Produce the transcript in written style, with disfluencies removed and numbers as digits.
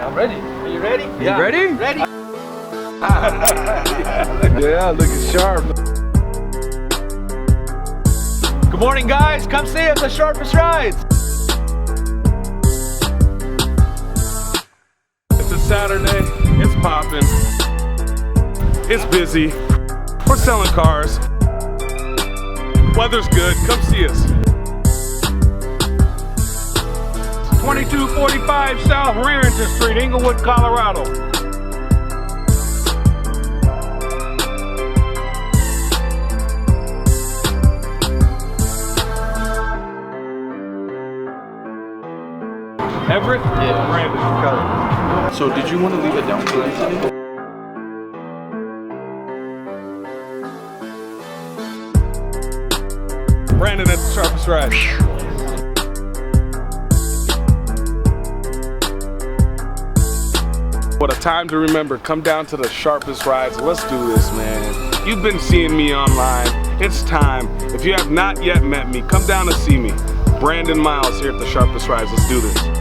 I'm ready. Are you ready? You ready? Ready. Yeah, looking sharp. Good morning, guys. Come see us at Sharpest Rides. It's a Saturday. It's popping. It's busy. We're selling cars. Weather's good. Come see us. 2245 South Remington Street, Inglewood, Colorado. Everett? Yeah. Brandon. Got it. So did you want to leave a down payment today? Brandon at the Sharpest Rides. What a time to remember. Come down to the Sharpest Rides. Let's do this, man. You've been seeing me online. It's time. If you have not yet met me, come down and see me. Brandon Miles here at the Sharpest Rides. Let's do this.